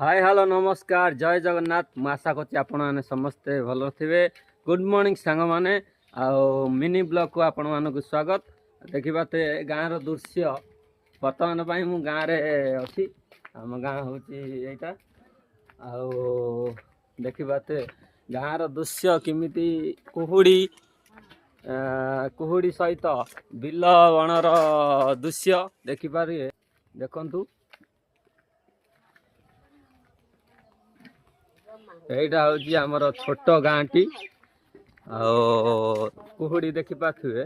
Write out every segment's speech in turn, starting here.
Hi hello नमस्कार जय जगन्नाथ मु आशा करछि आपण माने समस्ते भलो थिबे। गुड मॉर्निंग सांग माने मिनी ब्लॉग को आपण मानक स्वागत। देखिबाते गाँव रो दृश्य वर्तमान पई मु गाँव रे अछि। हम गाँव होछि एटा देखिबाते गाँव रो दृश्य किमिति कुहुड़ी सहित बिल बणर दृश्य देखि पारिए। देखंतु एटा होची हमर छोट गाँटी कुहुड़ी देखि पाथुए।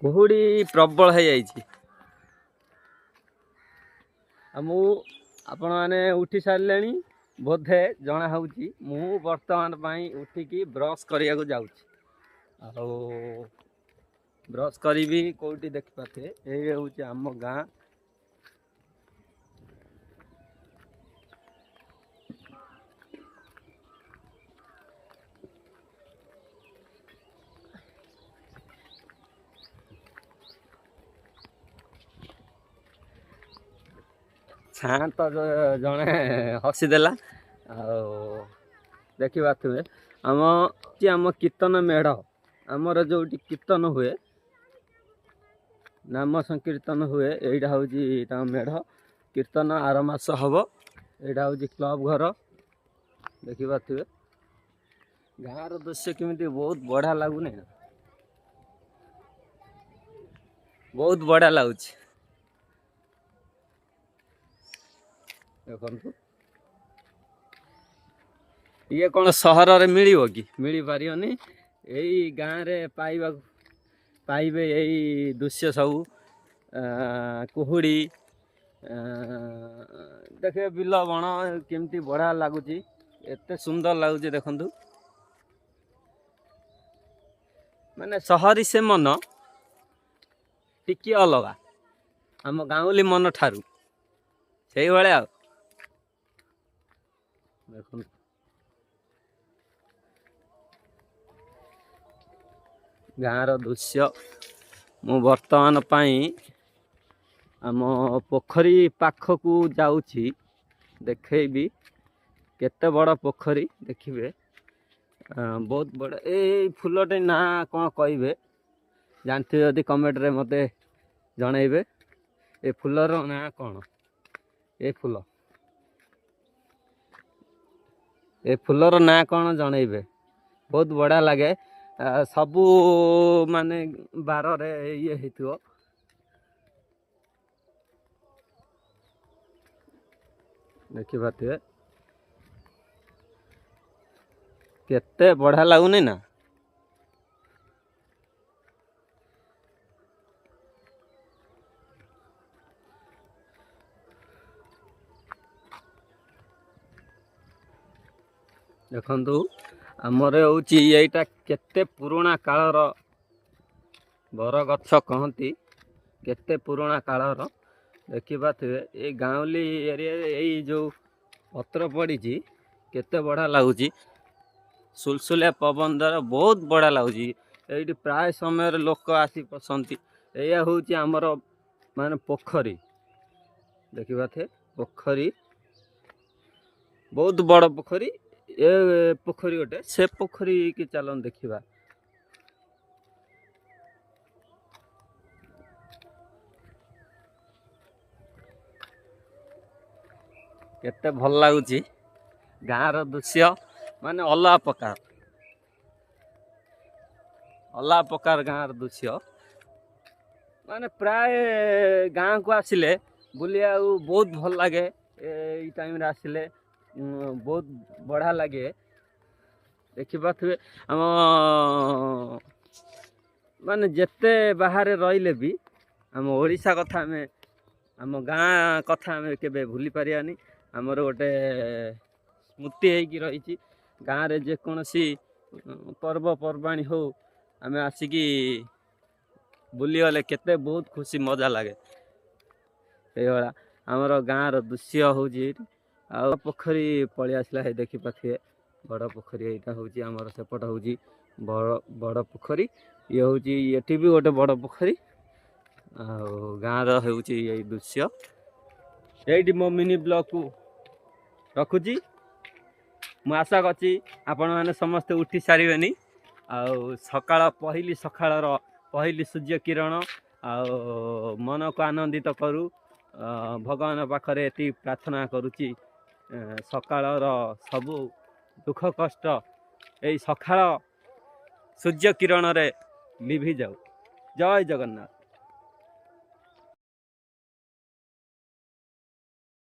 कुहुड़ी प्रबल है जाइछि। मु आपण माने उठी सारलेनी बोधे जना होची। मु वर्तमान पई उठिकी ब्रश करिया को जाउछि। ब्रश करीबी कोठी देखि पाथे ए होची हम गाँ। छाँ तो जड़े हसीदेला देखा थे आम कीर्तन मेढ़ आमर जो कीर्तन हुए नाम संकीर्तन हुए यहाँ हूँ मेढ़ कीर्तन आर मास हम यहाँ हूँ क्लब घर देखा थे। गाँव दृश्य केमी बहुत बढ़िया लगुनि बहुत बढ़िया लगुच देखु ये कौन सहर रे मिलिबो कि मिली पारियोनी यही गाँव रे पाइबे यही दृश्य सब कुहुड़ी देखे बिल बण केमती बढ़िया लगुच एते सुंदर लगुच देखंतु माने सहरी से मन टिकी अलगा आम गाँवली मन ठारू से भाया देखो गाँव दृश्य मु वर्तमान पाई आम पोखरी पाखक जाऊँगी देखेबी केते बड़ पोखरी देखिए बहुत बड़ ए फूलटे ना कौन कहे जानते जदि कमेंट रे मते जनइबे ए फूलर ना कौन ए फूलर ना कौन जनइबे बहुत बढ़िया लगे सबू माने बार रे ये हेतु देखी पाते केते बढ़िया लगुनि ना देखंतु आमर होटा केते पुराणा कालर बर गछ कहती केते पुराणा कालर देखा थे ये गाँवली एरिया यही जो पत्र पड़ी केते बढ़िया लगुच सुलसुलिया पवन द्वारा बहुत बढ़िया लगुच। ये प्राय समय लोक आसी पसंद या हूँ आमर माने पोखरी देखा थे पोखरी बहुत बड़ पोखरी ए पोखरी गोटे से पोखरी की चलन देखा केते भल लगुच गाँव दृश्य माने अलग प्रकार गाँव दृश्य माने प्राय गाँ को आसिले बुलिया बहुत भल लगे ये टाइम आसिले बहुत बढ़िया लगे देखा थे आम माने जेते बाहर रहिले भी आम ओडिशा कथा आम गाँ कथा आम केबे भूली पारियानी आमर गोटे स्मृति होगी रही गाँव रे जेकोसी पर्वपर्वाणी हो आम आसिकी बुली गले केते बहुत खुशी मजा लगे ये आमर गाँव दृश्य हूँ आ पोखरी पलि आसला है देखी पाथे बड़ पोखरी यहाँ हूँ आमर सेपट हूँ बड़ पोखरी ये हूँ ये भी गोटे बड़ पोखरी ଆଉ ଗାଁର ହେଉଛି ଏଇ ଦୃଶ୍ୟ। ଏଇଠି ମୋ ମିନି ବ୍ଲଗକୁ ରଖୁଛି। ମୁଁ ଆଶା କରୁଛି ଆପଣମାନେ ସମସ୍ତେ ଉଠି ସାରିବେନି। ଆଉ ସକାଳର ପହିଲି ସୂର୍ଯ୍ୟ କିରଣ ଆଉ ମନକୁ ଆନନ୍ଦିତ କରୁ। ଭଗବାନ ପାଖରେ ଏତିକି ପ୍ରାର୍ଥନା କରୁଛି, ସକାଳର ସବୁ ଦୁଃଖ କଷ୍ଟ ଏଇ ସକାଳ ସୂର୍ଯ୍ୟ କିରଣରେ ଲିଭିଯାଉ। ଜୟ ଜଗନ୍ନାଥ।